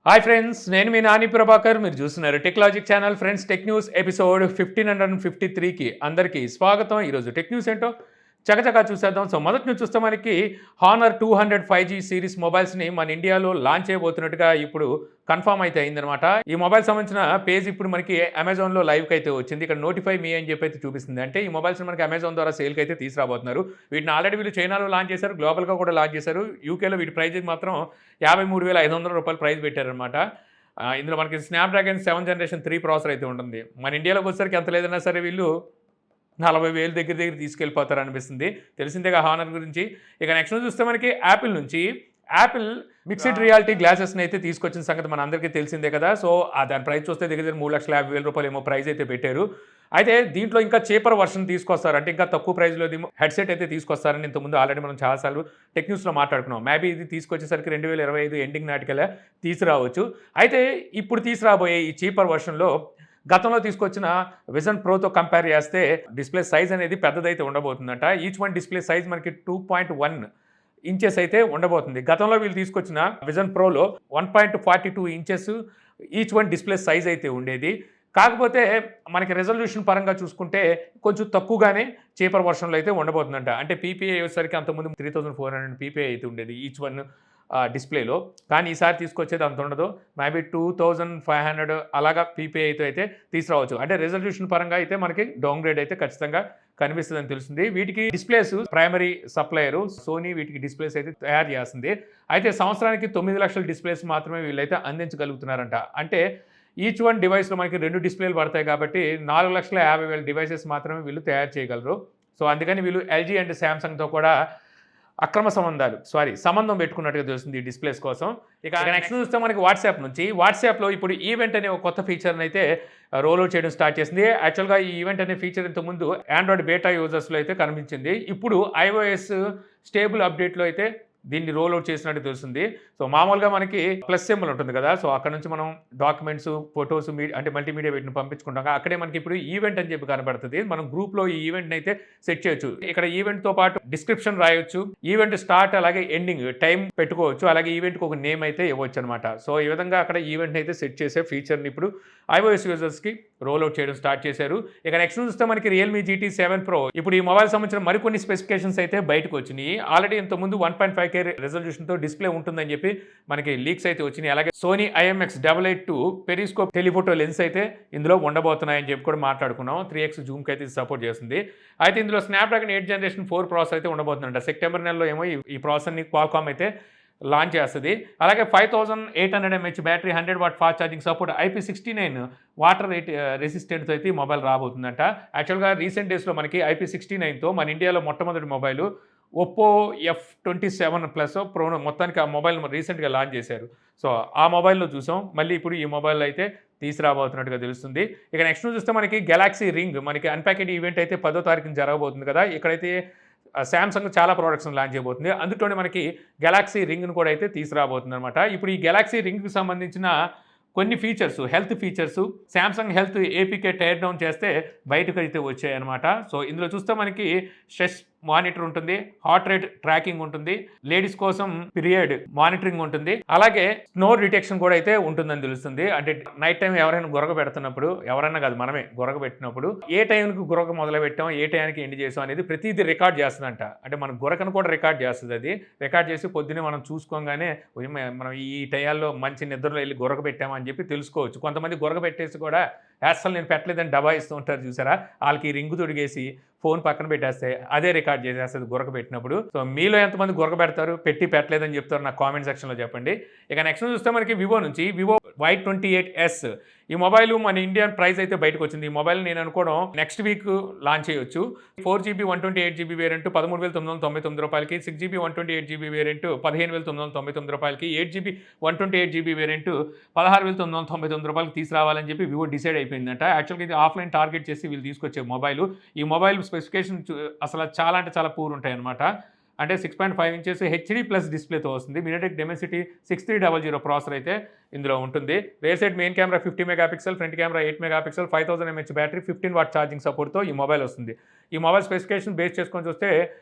Hi friends, నేను మీ నాని ప్రభాకర్. మీరు చూస్తున్నారు Techlogic channel. Friends, tech news episode 1553కి అందరికీ స్వాగతం. ఈరోజు టెక్ న్యూస్ ఏంటో చకచకా చూసేద్దాం. సో మొదటి నుంచి చూస్తే మనకి హానర్ 200 5G సిరీస్ మొబైల్స్ని మన ఇండియాలో లాంచ్ చేయబోతున్నట్టుగా ఇప్పుడు కన్ఫర్మ్ అయితే అయిందనమాట. ఈ మొబైల్ సంబంధించిన పేజ్ ఇప్పుడు మనకి అమెజాన్లో లైవ్కి అయితే వచ్చింది. ఇక్కడ నోటిఫై మీ అని చెప్పి అయితే చూపిస్తుంది. అంటే ఈ మొబైల్స్ మనకి అమెజాన్ ద్వారా సేల్కి అయితే తీసుకురాబోతున్నారు. వీటిని ఆల్రెడీ వీళ్ళు చైనాలో లాంచ్ చేశారు, గ్లోబల్గా కూడా లాంచ్ చేశారు. యూకేలో వీటి ప్రైజ్ మాత్రం ₹53,500 ప్రైజ్ పెట్టారనమాట. ఇందులో మనకి స్నాప్డ్రాగన్ 7 జనరేషన్ 3 ప్రాసెసర్ అయితే ఉంటుంది. మన ఇండియాలోకి వచ్చేసరికి ఎంత లేదన్నా సరే వీళ్ళు 40,000 దగ్గర తీసుకెళ్ళిపోతారు అనిపిస్తుంది. తెలిసిందేగా హానర్ గురించి. ఇక నెక్స్ట్ చూస్తే మనకి యాపిల్ నుంచి యాపిల్ మిక్స్డ్ రియాలిటీ గ్లాసెస్ని అయితే తీసుకొచ్చిన సంగతి మన అందరికీ తెలిసిందే కదా. సో దాని ప్రైస్ చూస్తే దగ్గర ₹3,50,000 ఏమో ప్రైస్ అయితే పెట్టారు. అయితే దీంట్లో ఇంకా చీపర్ వర్షన్ తీసుకొస్తారు, అంటే ఇంకా తక్కువ ప్రైస్లో హెడ్సెట్ అయితే తీసుకొస్తారని ఇంతకుముందు ఆల్రెడీ మనం చాలాసార్లు టెక్ న్యూస్లో మాట్లాడుకున్నాం. మేబీ ఇది తీసుకొచ్చేసరికి 2025 ఎండింగ్ నాటికల్లా తీసుకురావచ్చు. అయితే ఇప్పుడు తీసుకురాబోయే ఈ చీపర్ వర్షన్లో గతంలో తీసుకొచ్చిన విజన్ ప్రోతో కంపేర్ చేస్తే డిస్ప్లే సైజ్ అనేది పెద్దదైతే ఉండబోతుందంట. ఈచ్ వన్ డిస్ప్లే సైజ్ మనకి 2.1 ఇంచెస్ అయితే ఉండబోతుంది. గతంలో వీళ్ళు తీసుకొచ్చిన విజన్ ప్రోలో 1.42 inches each one display size అయితే ఉండేది. కాకపోతే మనకి రెజల్యూషన్ పరంగా చూసుకుంటే కొంచెం తక్కువగానే చీపర్ వర్షన్లో అయితే ఉండబోతుందంట. అంటే పీపీఐ వచ్చేసరికి అంతకుముందు 3400 పీపీఐ అయితే ఉండేది ఈచ్ వన్ డిస్ప్లేలో. కానీ ఈసారి తీసుకొచ్చేది అంత ఉండదు. మేబీ 2500 అలాగా పీపీఐతో అయితే తీసుకురావచ్చు. అంటే రెజల్యూషన్ పరంగా అయితే మనకి డౌన్ గ్రేడ్ అయితే ఖచ్చితంగా కనిపిస్తుందని తెలుస్తుంది. వీటికి డిస్ప్లేస్ ప్రైమరీ సప్లయరు సోనీ వీటికి డిస్ప్లేస్ అయితే తయారు చేస్తుంది. అయితే సంవత్సరానికి 9 లక్షల డిస్ప్లేస్ మాత్రమే వీళ్ళైతే అందించగలుగుతున్నారంట. అంటే ఈచ్ వన్ డివైస్లో మనకి 2 డిస్ప్లేలు పడతాయి కాబట్టి 4,50,000 డివైసెస్ మాత్రమే వీళ్ళు తయారు చేయగలరు. సో అందుకని వీళ్ళు ఎల్జీ అండ్ శాంసంగ్తో కూడా సంబంధం పెట్టుకున్నట్టుగా తెలుస్తుంది ఈ డిస్ప్లేస్ కోసం. ఇక నెక్స్ట్ చూస్తే మనకి వాట్సాప్ నుంచి వాట్సాప్లో ఇప్పుడు ఈవెంట్ అనే ఒక కొత్త ఫీచర్ని అయితే రోల్అవుట్ చేయడం స్టార్ట్ చేసింది. యాక్చువల్గా ఈ ఈవెంట్ అనే ఫీచర్ ఇంతకుముందు ఆండ్రాయిడ్ బేటా యూజర్స్లో అయితే కనిపించింది. ఇప్పుడు ఐఓఎస్ స్టేబుల్ అప్డేట్లో అయితే దీన్ని రోల్ అవుట్ చేసినట్టు తెలుస్తుంది. సో మామూలుగా మనకి ప్లస్ సింబల్ ఉంటుంది కదా, సో అక్కడ నుంచి మనం డాక్యుమెంట్స్, ఫొటోస్, అంటే మల్టీమీడియా వీటిని పంపించుకుంటాం. అక్కడే మనకి ఇప్పుడు ఈవెంట్ అని చెప్పి కనబడుతుంది. మనం గ్రూప్లో ఈ ఈవెంట్ని అయితే సెట్ చేయొచ్చు. ఇక్కడ ఈవెంట్తో పాటు డిస్క్రిప్షన్ రాయొచ్చు, ఈవెంట్ స్టార్ట్ అలాగే ఎండింగ్ టైం పెట్టుకోవచ్చు, అలాగే ఈవెంట్కి ఒక నేమ్ అయితే ఇవ్వచ్చు అనమాట. సో ఈ విధంగా అక్కడ ఈవెంట్ని అయితే సెట్ చేసే ఫీచర్ని ఇప్పుడు ఐఓఎస్ యూజర్స్కి రోల్ అవుట్ చేయడం స్టార్ట్ చేశారు. ఇక నెక్స్ట్ చూస్తే మనకి రియల్మీ GT 7 Pro ఇప్పుడు ఈ మొబైల్ సంబంధించిన మరికొన్ని స్పెసిఫికేషన్స్ అయితే బయటకు వచ్చినాయి. ఆల్రెడీ ఇంతకుముందు 1.5K రెజల్యూషన్తో డిస్ప్లే ఉంటుందని చెప్పి మనకి లీక్స్ అయితే వచ్చినాయి. అలాగే Sony IMX882 periscope telephoto lens అయితే ఇందులో ఉండబోతున్నాయని చెప్పి కూడా మాట్లాడుకున్నాం. 3x జూమ్కి అయితే సపోర్ట్ చేస్తుంది. అయితే ఇందులో స్నాప్డ్రాగన్ 8 జనరేషన్ 4 ప్రాసెసర్ అయితే ఉండబోతుందంట. సెప్టెంబర్ నెలలో ఏమో ఈ ప్రాసెసర్ని క్వాల్కామ్ అయితే లాంచ్ చేస్తుంది. అలాగే 5800 mAh battery, 100 watt fast charging support, IP69 water రెసిస్టెంట్తో అయితే ఈ మొబైల్ రాబోతుందంట. యాక్చువల్గా రీసెంట్ డేస్లో మనకి IP69తో మన ఇండియాలో మొట్టమొదటి మొబైల్ ఒప్పో F27 ప్లస్ ప్రోను మొత్తానికి ఆ మొబైల్ రీసెంట్గా లాంచ్ చేశారు. సో ఆ మొబైల్లో చూసాం. మళ్ళీ ఇప్పుడు ఈ మొబైల్ అయితే తీసుకురాబోతున్నట్టుగా తెలుస్తుంది. ఇక నెక్స్ట్ చూస్తే మనకి గెలాక్సీ రింగ్ మనకి అన్ప్యాకెడ్ ఈవెంట్ అయితే 10వ తారీఖున జరగబోతుంది కదా. ఇక్కడైతే శాంసంగ్ చాలా ప్రోడక్ట్స్ని లాంచ్ చేయబోతుంది. అందులోనే మనకి గెలాక్సీ రింగ్ను కూడా అయితే తీసుకురాబోతుంది అనమాట. ఇప్పుడు ఈ గెలాక్సీ రింగ్కి సంబంధించిన కొన్ని features, health features Samsung health APK tear down చేస్తే బయటకు అయితే వచ్చాయన్నమాట. సో ఇందులో చూస్తే మనకి స్ట్రెస్ మానిటర్ ఉంటుంది, హార్ట్ రేట్ ట్రాకింగ్ ఉంటుంది, లేడీస్ కోసం పీరియడ్ మానిటరింగ్ ఉంటుంది, అలాగే స్నోర్ డిటెక్షన్ కూడా అయితే ఉంటుందని తెలుస్తుంది. అంటే నైట్ టైం ఎవరైనా గురక పెడుతున్నప్పుడు, ఎవరైనా కాదు మనమే గురక పెట్టినప్పుడు ఏ టైంకి గురక మొదలు పెట్టాం, ఏ టైంకి ఎండ్ చేసాం అనేది ప్రతిదీ రికార్డ్ చేస్తుందంట. అంటే మన గురకను కూడా రికార్డ్ చేస్తుంది. అది రికార్డ్ చేసి పొద్దున్నే మనం చూసుకోగానే మనం ఈ టైంలో మంచి నిద్రలో వెళ్ళి గురక పెట్టామని చెప్పి తెలుసుకోవచ్చు. కొంతమంది గురక పెట్టేసి కూడా అసలు నేను పెట్టలేదని దబాయిస్తూ ఉంటారు చూసారా, వాళ్ళకి రింగు తొడిగేసి ఫోన్ పక్కన పెట్టేస్తే అదే రికార్డ్ చేసేస్తుంది గురక పెట్టినప్పుడు. సో మీలో ఎంతమంది గురక పెడతారు, పెట్టలేదని చెప్తారు నాకు కామెంట్ సెక్షన్లో చెప్పండి. ఇక నెక్స్ట్ చూస్తే మనకి వివో నుంచి వివో Y28s ఈ మొబైల్ మన ఇండియన్ ప్రైస్ అయితే బయటకు వచ్చింది. ఈ మొబైల్ నేను అనుకోవడం నెక్స్ట్ వీక్ లాంచ్ చేయొచ్చు. 4GB 128GB variant ₹13,999, 6GB 128GB variant ₹15,999, 8GB 128GB variant ₹16,999 తీసుకురావాలని చెప్పి వివో డిసైడ్ అయిపోయిందంట. యాక్చువల్గా ఇది ఆఫ్లైన్ టార్గెట్ చేసి వీళ్ళు తీసుకొచ్చే మొబైల్. ఈ మొబైల్ స్పెసిఫికేషన్ అసలు చాలా అంటే చాలా పూర్ ఉంటాయి అనమాట. అంటే 6.5 ఇంచెస్ హెచ్డీ ప్లస్ డిస్ప్లేతో వస్తుంది. మినిటెక్ డెమెన్సిటీ 6300 ప్రాసెసర్ అయితే ఇందులో ఉంటుంది. Rare side main camera 50 megapixel, front camera 8 megapixel, 5000 mAh battery, 15 what charging సపోర్ట్తో ఈ మొబైల్ వస్తుంది. ఈ మొబైల్ స్పెసిఫికేషన్ బేస్ చేసుకొని చూస్తే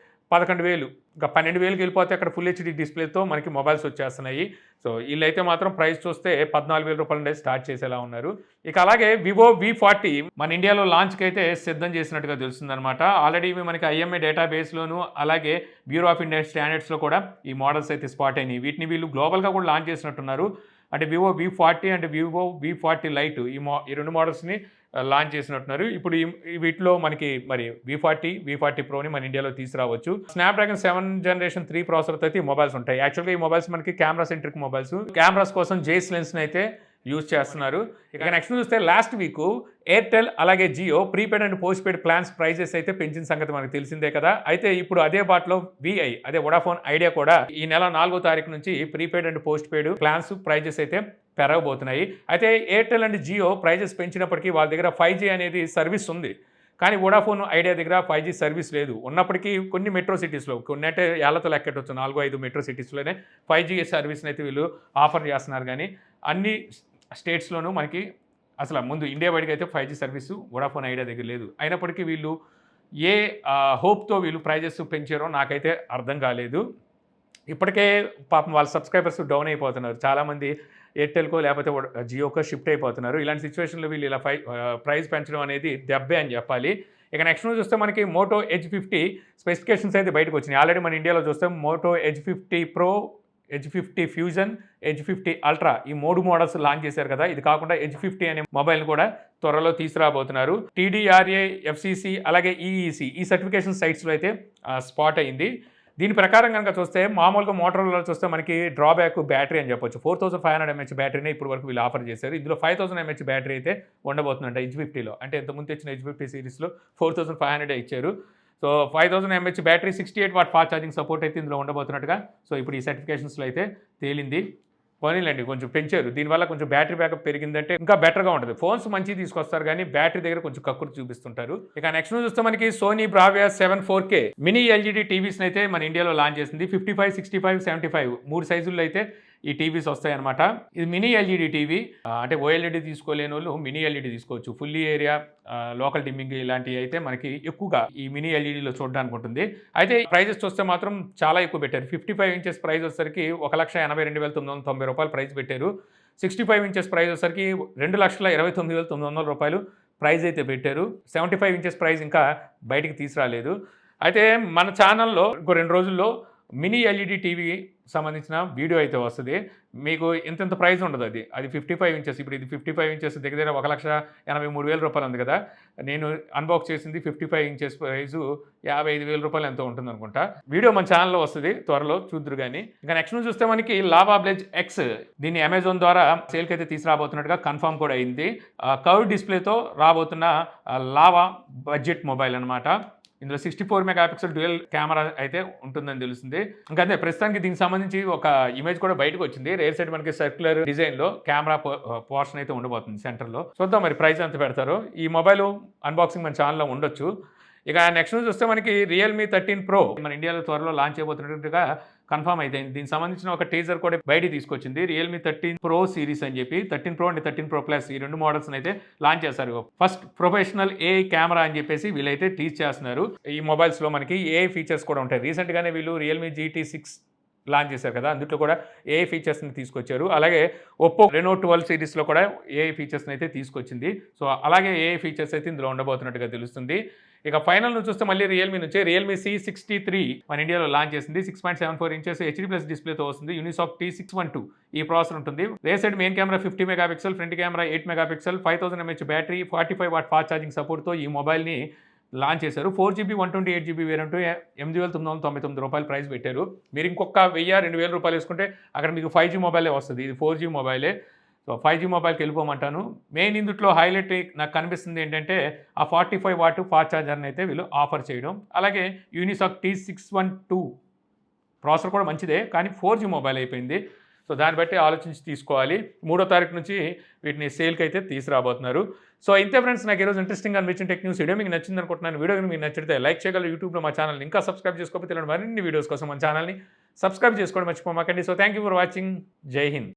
11,000 ఇంకా 12,000కి వెళ్ళిపోతే అక్కడ ఫుల్ హెచ్డీ డిస్ప్లేతో మనకి మొబైల్స్ వచ్చేస్తున్నాయి. సో వీళ్ళైతే మాత్రం ప్రైస్ చూస్తే 14,000 రూపాయల నుండి స్టార్ట్ చేసేలా ఉన్నారు. ఇక అలాగే వివో V40 మన ఇండియాలో లాంచ్కి అయితే సిద్ధం చేసినట్టుగా తెలుస్తుందన్నమాట. ఆల్రెడీ ఇవి మనకి IMEI డేటాబేస్లోను అలాగే బ్యూరో ఆఫ్ ఇండియన్ స్టాండర్డ్స్లో కూడా ఈ మోడల్స్ అయితే స్పాట్ అయినాయి. వీటిని వీళ్ళు గ్లోబల్గా కూడా లాంచ్ చేసినట్టున్నారు. అంటే Vivo V40 and Vivo V40 light ఈ రెండు మోడల్స్ని లాంచ్ చేసినట్టున్నారు. ఇప్పుడు వీటిలో మనకి మరి V40 ప్రోని మన ఇండియాలో తీసుకురావచ్చు. స్నాప్డ్రాగన్ 7 జనరేషన్ 3 ప్రాసెసర్తో అయితే ఈ మొబైల్స్ ఉంటాయి. యాక్చువల్గా ఈ మొబైల్స్ మనకి కెమెరా సెంట్రిక్ మొబైల్స్. కెమెరాస్ కోసం జేస్ లెన్స్ని అయితే యూజ్ చేస్తున్నారు. ఇక నెక్స్ట్ చూస్తే లాస్ట్ వీక్ ఎయిర్టెల్ అలాగే Jio prepaid and postpaid plans prices అయితే పెంచిన సంగతి మనకు తెలిసిందే కదా. అయితే ఇప్పుడు అదే బాటలో VI అదే వొడాఫోన్ ఐడియా కూడా ఈ నెల 4వ తారీఖు నుంచి prepaid and postpaid plans prices అయితే పెరగబోతున్నాయి. అయితే ఎయిర్టెల్ అండ్ జియో ప్రైజెస్ పెంచినప్పటికీ వాళ్ళ దగ్గర 5G అనేది సర్వీస్ ఉంది. కానీ వొడాఫోన్ ఐడియా దగ్గర 5G సర్వీస్ లేదు. ఉన్నప్పటికీ కొన్ని మెట్రో సిటీస్లో కొన్ని అంటే ఏళ్లతో లెక్కెట్టవచ్చు 4-5 మెట్రో సిటీస్లోనే 5G సర్వీస్ని అయితే వీళ్ళు ఆఫర్ చేస్తున్నారు. కానీ అన్ని స్టేట్స్లోనూ మనకి అసలు ముందు ఇండియా వైడ్గా అయితే 5G సర్వీసు వొడాఫోన్ ఐడియా దగ్గర లేదు. అయినప్పటికీ వీళ్ళు ఏ హోప్తో వీళ్ళు ప్రైజెస్ పెంచారో నాకైతే అర్థం కాలేదు. ఇప్పటికే పాపం వాళ్ళ సబ్స్క్రైబర్స్ డౌన్ అయిపోతున్నారు. చాలామంది ఎయిర్టెల్కో లేకపోతే జియోకో షిఫ్ట్ అయిపోతున్నారు. ఇలాంటి సిచ్యువేషన్లో వీళ్ళు ఇలా ప్రైస్ పెంచడం అనేది దెబ్బే అని చెప్పాలి. ఇక నెక్స్ట్ చూస్తే మనకి మోటో Edge 50 స్పెసిఫికేషన్స్ అయితే బయటకు వచ్చినాయి. ఆల్రెడీ మన ఇండియాలో చూస్తే Moto Edge 50 Pro, Edge 50 fusion, Edge 50 ultra ఈ 3 మోడల్స్ లాంచ్ చేశారు కదా. ఇది కాకుండా Edge 50 అనే మొబైల్ని కూడా త్వరలో తీసుకురాబోతున్నారు. TDRA, FCC అలాగే EEC ఈ సర్టిఫికేషన్ సైట్స్లో అయితే స్పాట్ అయింది. దీని ప్రకారం కనుక చూస్తే మామూలుగా మోటార్లో చూస్తే మనకి డ్రాబ్యాక్ బ్యాటరీ అని చెప్పొచ్చు. 4500 mAh బ్యాటరీనే ఇప్పుడు వరకు వీళ్ళు ఆఫర్ చేశారు. ఇందులో 5000 mAh బ్యాటరీ అయితే ఉండబోతుందంట Edge 50లో. అంటే ఇంతకుముందు తెచ్చిన Edge 50 సిరీస్లో 4500 ఇచ్చారు. So 5000 mAh battery 68 what fast charging support అయితే ఇందులో ఉండబోతున్నట్టుగా సో ఇప్పుడు ఈ సర్టిఫికేషన్స్లో అయితే తేలింది. పోనీలేండి కొంచెం పెంచారు. దీనివల్ల కొంచెం బ్యాటరీ బ్యాకప్ పెరిగిందంటే ఇంకా బెటర్గా ఉంటుంది. ఫోన్స్ మంచి తీసుకొస్తారు కానీ బ్యాటరీ దగ్గర కొంచెం కక్కుర్తి చూపిస్తుంటారు. ఇక నెక్స్ట్ చూస్తే మనకి Sony Bravia 7 4K mini LED టీవీస్ని అయితే మన ఇండియాలో లాంచ్ చేసింది. 55, 65, 75 3 సైజుల్లో అయితే ఈ టీవీస్ వస్తాయన్నమాట. ఇది మినీ ఎల్ఈడి టీవీ అంటే OLED తీసుకోలేని వాళ్ళు మినీ ఎల్ఈడి తీసుకోవచ్చు. ఫుల్లీ ఏరియా లోకల్ డిమ్మింగ్ ఇలాంటివి అయితే మనకి ఎక్కువగా ఈ మినీ ఎల్ఈడిలో చూడడానికి ఉంటుంది. అయితే ప్రైజెస్ చూస్తే మాత్రం చాలా ఎక్కువ పెట్టారు. 55 ఇంచెస్ ప్రైస్ వచ్చేసరికి 1,82,990 రూపాయలు ప్రైస్ పెట్టారు. 65 ఇంచెస్ ప్రైస్ వచ్చేసరికి 2,29,900 రూపాయలు ప్రైజ్ అయితే పెట్టారు. 75 ఇంచెస్ ప్రైస్ ఇంకా బయటికి తీసుకురాలేదు. అయితే మన ఛానల్లో ఇంకో 2 రోజుల్లో మినీ ఎల్ఈడి టీవీ సంబంధించిన వీడియో అయితే వస్తుంది. మీకు ఇంత ప్రైస్ ఉండదు. అది 55 ఇంచెస్. ఇప్పుడు ఇది 55 ఇంచెస్ దగ్గర 1,83,000 రూపాయలు ఉంది కదా. నేను అన్బాక్స్ చేసింది 55 ఇంచెస్ ప్రైజు 55,000 రూపాయలు ఎంతో ఉంటుంది అనుకుంటా. వీడియో మన ఛానల్లో వస్తుంది త్వరలో చూద్దరు కానీ. ఇంకా నెక్స్ట్ నుంచి చూస్తే మనకి లావా బ్లెజ్ X దీన్ని అమెజాన్ ద్వారా సేల్కి అయితే తీసుకురాబోతున్నట్టుగా కన్ఫర్మ్ కూడా అయింది. కర్వ్ డిస్ప్లేతో రాబోతున్న లావా బడ్జెట్ మొబైల్ అనమాట. ఇందులో 64 మెగాపిక్సెల్ డ్యూయల్ కెమెరా అయితే ఉంటుందని తెలుస్తుంది. ఇంకా అదే ప్రస్తుతానికి దీనికి సంబంధించి ఒక ఇమేజ్ కూడా బయటకు వచ్చింది. రేర్ సైడ్ మనకి సర్క్యులర్ డిజైన్లో కెమెరా పోర్షన్ అయితే ఉండబోతుంది సెంటర్లో. చూద్దాం మరి ప్రైస్ ఎంత పెడతారో. ఈ మొబైల్ అన్బాక్సింగ్ మన ఛానల్లో ఉండొచ్చు. ఇక నెక్స్ట్ చూస్తే మనకి Realme 13 Pro మన ఇండియాలో త్వరలో లాంచ్ అయిపోతున్నట్టుగా కన్ఫర్మ్ అయితే దీనికి సంబంధించిన ఒక టీజర్ కూడా బయటికి తీసుకొచ్చింది. Realme 13 Pro సిరీస్ అని చెప్పి 13 Pro అండ్ 13 Pro Plus ఈ 2 మోడల్స్ని అయితే లాంచ్ చేస్తారు. ఫస్ట్ ప్రొఫెషనల్ AI కెమెరా అని చెప్పేసి వీళ్ళైతే టీచ్ చేస్తున్నారు. ఈ మొబైల్స్లో మనకి AI ఫీచర్స్ కూడా ఉంటాయి. రీసెంట్గానే వీళ్ళు Realme GT6 లాంచ్ చేశారు కదా, అందులో కూడా AI ఫీచర్స్ని తీసుకొచ్చారు. అలాగే ఒప్పో Reno 12 సిరీస్లో కూడా AI ఫీచర్స్ని అయితే తీసుకొచ్చింది. సో అలాగే AI ఫీచర్స్ అయితే ఇందులో ఉండబోతున్నట్టుగా తెలుస్తుంది. ఇక ఫైనల్ నుంచి చూస్తే మళ్ళీ రియల్మీ నుంచి Realme C63 మన ఇండియాలో లాంచ్ చేసింది. 6.74 ఇంచెస్ HD+ డిస్ప్లేతో వస్తుంది. యూనిసాక్ T612 ఈ ప్రాసెసర్ ఉంటుంది. Rare side main camera 50 megapixel, front camera 8 megapixel, 5000 mAh battery, 45 what fast charging సపోర్ట్తో ఈ మొబైల్ని లాంచ్ చేశారు. 4GB 128GB వేరియంట్ 8,999 రూపాయలు ప్రైస్ పెట్టారు. మీరు ఇంకొక 1,000-2,000 రూపాయలు వేసుకుంటే అక్కడ మీకు 5G మొబైలే వస్తుంది. ఇది 4G మొబైలే. సో 5G మొబైల్కి వెళ్ళిపోమంటాను. మెయిన్ ఇందులో హైలైట్ నాకు కనిపిస్తుంది ఏంటంటే ఆ 45 వాట్ ఫాస్ట్ ఛార్జర్ని అయితే వీళ్ళు ఆఫర్ చేయడం. అలాగే యూనిసాక్ T612 ప్రాసెసర్ కూడా మంచిదే, కానీ 4G మొబైల్ అయిపోయింది. సో దాన్ని బట్టి ఆలోచించి తీసుకోవాలి. 3వ తారీఖు నుంచి వీటిని సేల్కి అయితే తీసుకురాబోతున్నారు. సో ఇంతే ఫ్రెండ్స్, నాకు ఈరోజు ఇంట్రెస్టింగ్ అనిపించిన టెక్ న్యూస్ వీడియో మీకు నచ్చింది అనుకుంటున్నాను. వీడియో మీకు నచ్చితే లైక్ చేయగలరు. యూట్యూబ్లో మా ఛానల్ని ఇంకా సబ్స్క్రైబ్ చేసుకోకపోతే మరిన్ని వీడియోస్ కోసం మన ఛానల్ని సబ్స్క్రైబ్ చేసుకోవడం మర్చిపోమాకండి. So thank you for watching. Jai Hind.